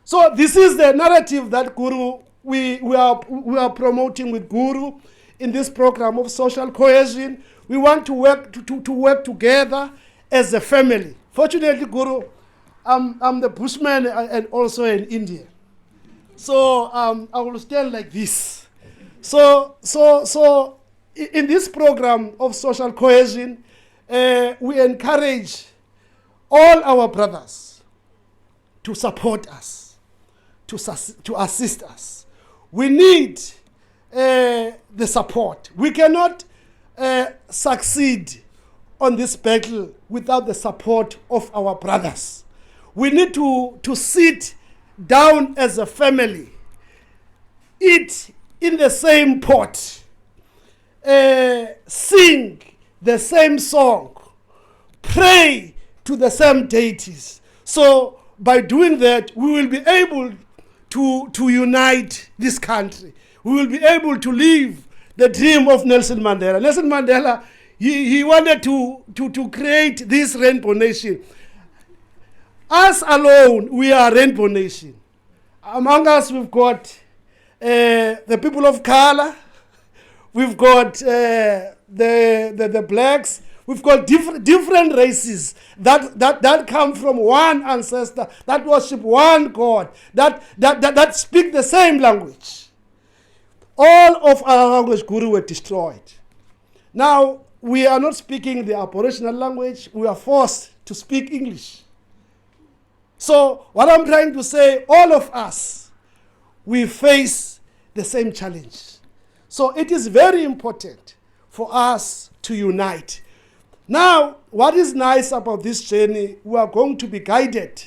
So this is the narrative that Guru we are promoting with Guru in this program of social cohesion. We want to work to work together as a family. Fortunately, Guru, I'm the Bushman and also an Indian. So I will stand like this. So in this program of social cohesion, we encourage all our brothers to support us, to assist us. We need the support. We cannot succeed on this battle without the support of our brothers. We need to sit down as a family, eat in the same pot, sing the same song, pray to the same deities. So by doing that, we will be able to unite this country. We will be able to live the dream of Nelson Mandela. Nelson Mandela, he wanted to create this rainbow nation. Us alone, we are a rainbow nation. Among us, we've got the people of color, we've got the blacks, we've got different races that come from one ancestor, that worship one God, that speak the same language. All of our language, Guru, were destroyed. Now, we are not speaking the Aboriginal language, we are forced to speak English. So, what I'm trying to say, all of us, we face the same challenge. So, it is very important for us to unite. Now, what is nice about this journey, we are going to be guided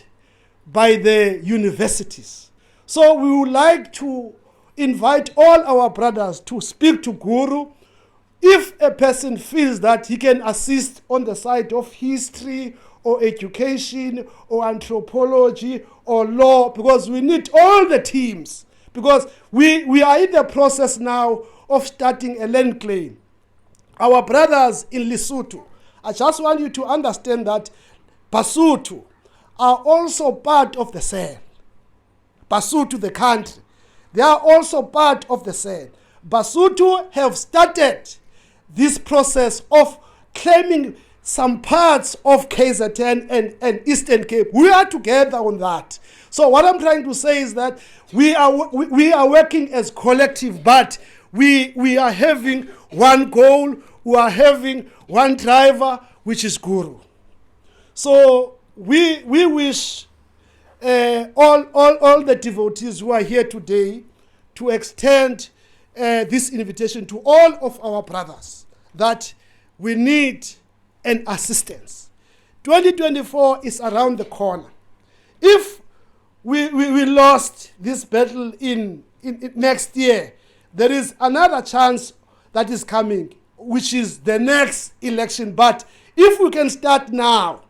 by the universities. So, we would like to invite all our brothers to speak to Guru. If a person feels that he can assist on the side of history or education or anthropology or law, because we need all the teams, because we are in the process now of starting a land claim. Our brothers in Lesotho, I just want you to understand that Basotho are also part of the San. Basotho, the country, they are also part of the San. Basotho have started this process of claiming some parts of KZN and Eastern Cape. We are together on that. So what I'm trying to say is that we are working as collective, but we are having one goal, we are having one driver, which is Guru. So we wish all the devotees who are here today to extend this invitation to all of our brothers that we need an assistance. 2024 is around the corner. If we lost this battle in next year, there is another chance that is coming, which is the next election. But if we can start now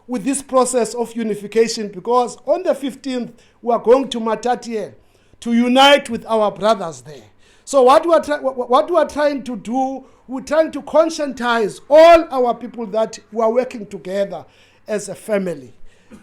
with this process of unification, because on the 15th, we are going to Matatiele to unite with our brothers there. So what we are trying to do, we're trying to conscientize all our people that we are working together as a family.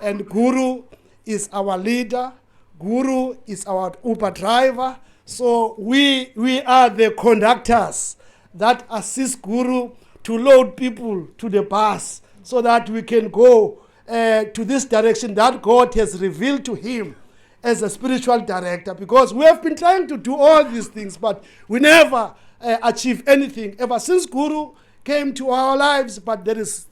And Guru is our leader. Guru is our Uber driver. So we are the conductors that assist Guru to load people to the bus so that we can go to this direction that God has revealed to him as a spiritual director, because we have been trying to do all these things, but we never achieve anything ever since Guru came to our lives. But there is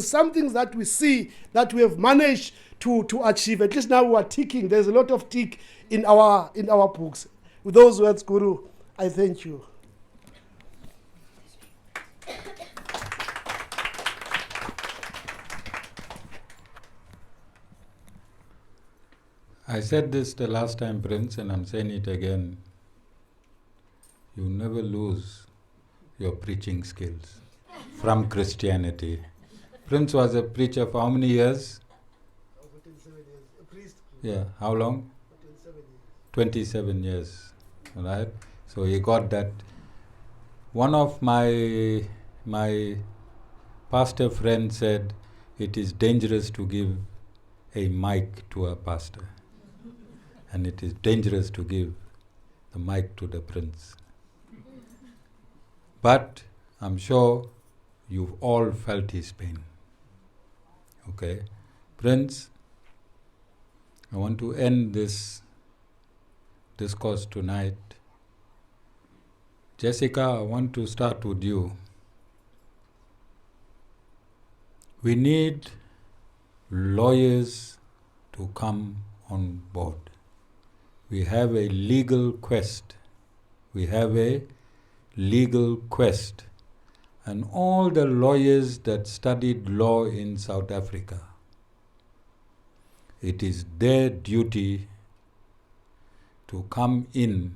some things that we see that we have managed to achieve. At least now we are ticking. There's a lot of tick in our books. With those words, Guru, I thank you. I said this the last time, Prince, and I'm saying it again. You never lose your preaching skills from Christianity. Prince was a preacher for how many years? 27 years. A priest. Yeah, how long? 27 years. Right? So he got that. One of my pastor friends said, it is dangerous to give a mic to a pastor. And it is dangerous to give the mic to the prince. But I'm sure you've all felt his pain. Okay? Prince, I want to end this discourse tonight. Jessica, I want to start with you. We need lawyers to come on board. We have a legal quest. And all the lawyers that studied law in South Africa, It is their duty to come in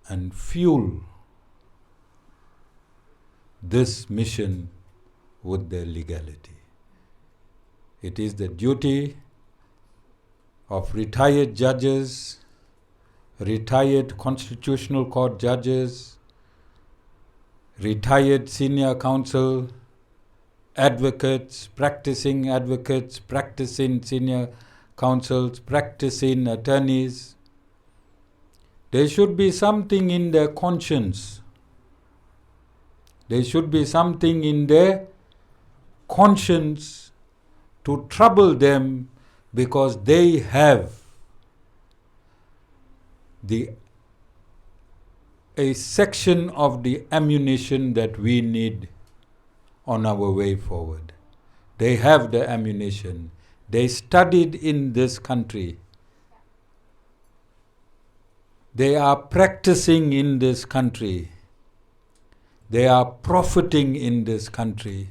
and fuel this mission with their legality. It is the duty of retired judges, retired Constitutional Court judges, retired senior counsel, advocates, practicing senior counsels, practicing attorneys. There should be something in their conscience. There should be something in their conscience to trouble them, because they have a section of the ammunition that we need on our way forward. They have the ammunition. They studied in this country. They are practicing in this country. They are profiting in this country.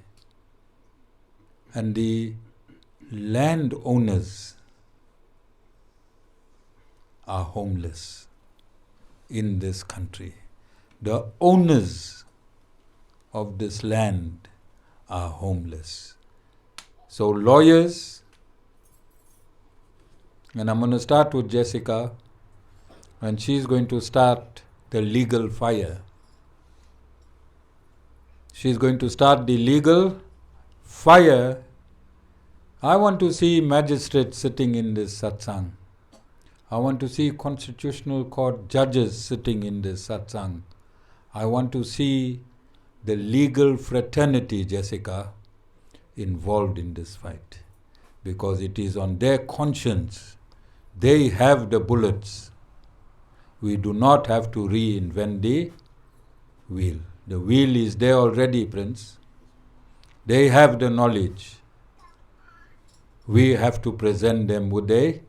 And the landowners are homeless in this country. The owners of this land are homeless. So lawyers, and I'm going to start with Jessica, and she's going to start the legal fire. She's going to start the legal fire. I want to see magistrates sitting in this satsang. I want to see Constitutional Court judges sitting in this satsang. I want to see the legal fraternity, Jessica, involved in this fight, because it is on their conscience. They have the bullets. We do not have to reinvent the wheel. The wheel is there already, Prince. They have the knowledge. We have to present them with a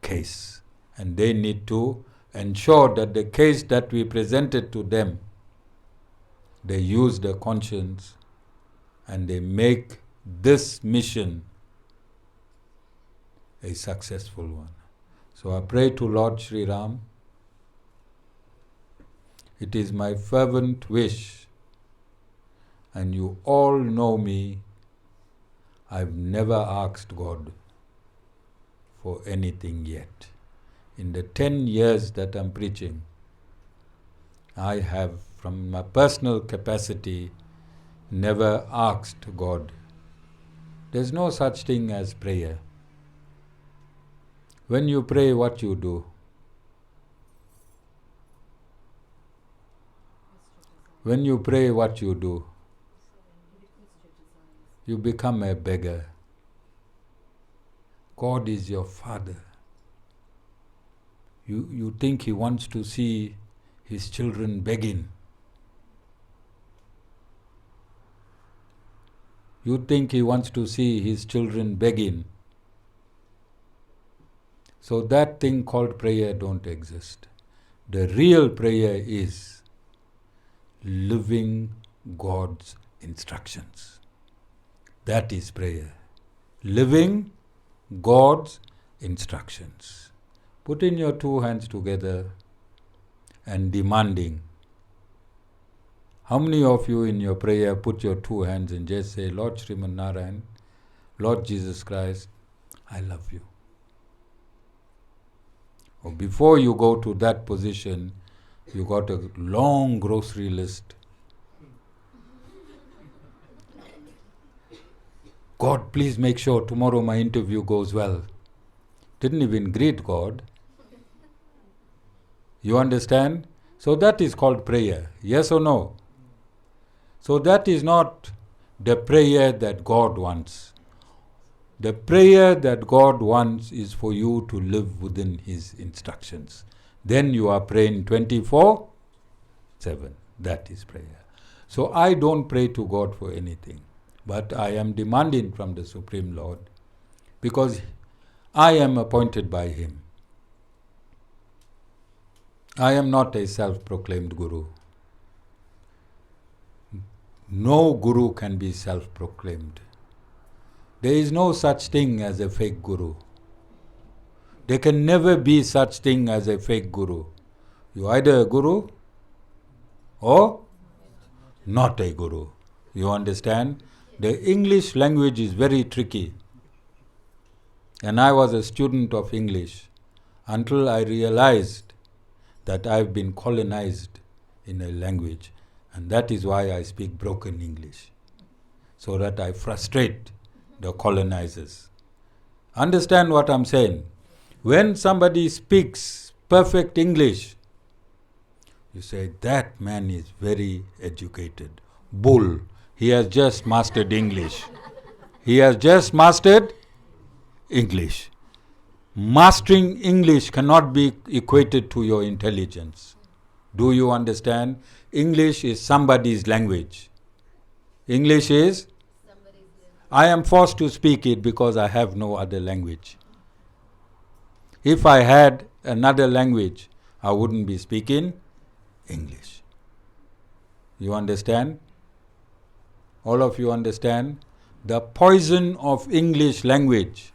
case, and they need to ensure that the case that we presented to them, they use their conscience and they make this mission a successful one. So I pray to Lord Sri Ram. It is my fervent wish, and you all know me, I've never asked God for anything yet. In the 10 years that I'm preaching, I have, from my personal capacity, never asked God. There's no such thing as prayer. When you pray, what you do? When you pray, what you do? You become a beggar. God is your Father. You think He wants to see His children begging. You think He wants to see His children begging. So that thing called prayer don't exist. The real prayer is living God's instructions. That is prayer. Living God's instructions. Putting your two hands together and demanding. How many of you in your prayer put your two hands and just say, Lord Sri Narayan, Lord Jesus Christ, I love you. Or before you go to that position, you got a long grocery list. God, please make sure tomorrow my interview goes well. Didn't even greet God. You understand? So that is called prayer. Yes or no? So that is not the prayer that God wants. The prayer that God wants is for you to live within His instructions. Then you are praying 24/7. That is prayer. So I don't pray to God for anything, but I am demanding from the Supreme Lord, because I am appointed by Him. I am not a self-proclaimed guru. No guru can be self-proclaimed. There is no such thing as a fake guru. There can never be such thing as a fake guru. You either a guru or not a guru. You understand? The English language is very tricky. And I was a student of English until I realized that I've been colonized in a language. And that is why I speak broken English, so that I frustrate the colonizers. Understand what I'm saying? When somebody speaks perfect English, you say, that man is very educated. Bull. He has just mastered English. He has just mastered English. Mastering English cannot be equated to your intelligence. Do you understand? English is somebody's language. English is? I am forced to speak it because I have no other language. If I had another language, I wouldn't be speaking English. You understand? All of you understand? The poison of English language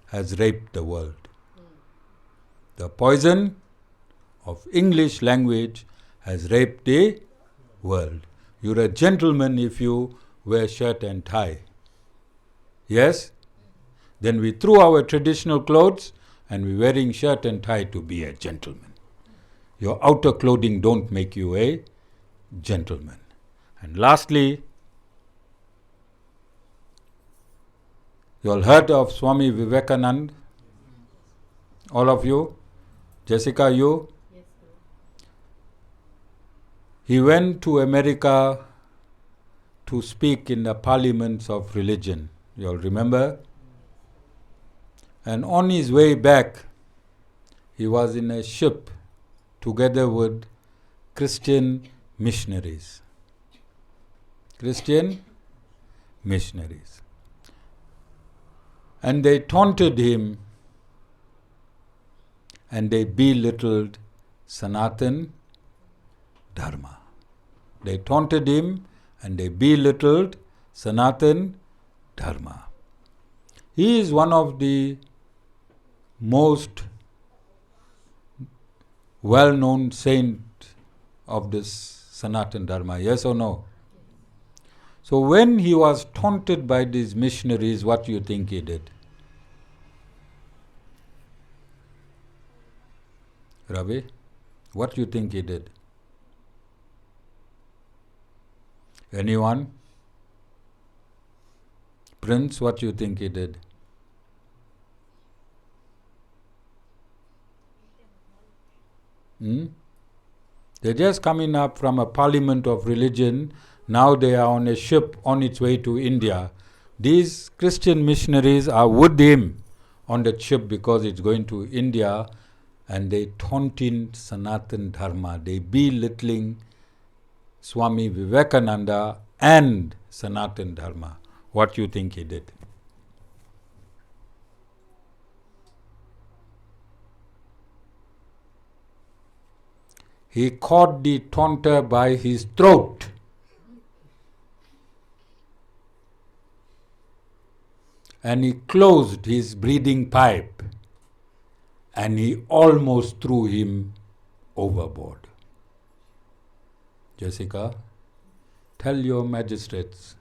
has raped the world. The poison of English language has raped the world. You're a gentleman if you wear shirt and tie. Yes? Then we threw our traditional clothes and we're wearing shirt and tie to be a gentleman. Your outer clothing don't make you a gentleman. And lastly, you all heard of Swami Vivekananda? All of you? Jessica, you? Yes, sir. He went to America to speak in the parliaments of religion. You all remember? And on his way back, he was in a ship together with Christian missionaries. Christian missionaries. And they taunted him and they belittled Sanatan Dharma. They taunted him and they belittled Sanatan Dharma. He is one of the most well-known saint of this Sanatan Dharma, yes or no? So when he was taunted by these missionaries, what do you think he did? Ravi, what do you think he did? Anyone? Prince, what do you think he did? They're just coming up from a parliament of religion. Now they are on a ship on its way to India. These Christian missionaries are with him on that ship because it's going to India, and they taunting Sanatan Dharma. They belittling Swami Vivekananda and Sanatan Dharma. What do you think he did? He caught the taunter by his throat and he closed his breathing pipe and he almost threw him overboard. Jessica, tell your magistrates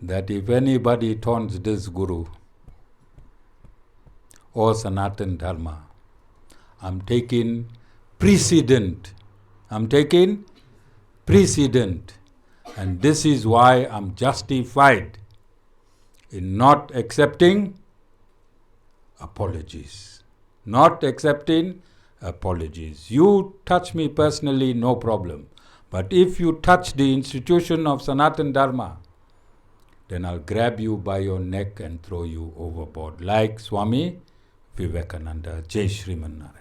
that if anybody taunts this guru or Sanatan Dharma, I'm taking precedent. And this is why I'm justified in not accepting apologies. Not accepting apologies. You touch me personally, no problem. But if you touch the institution of Sanatan Dharma, then I'll grab you by your neck and throw you overboard, like Swami Vivekananda. Jai Sri Narayan.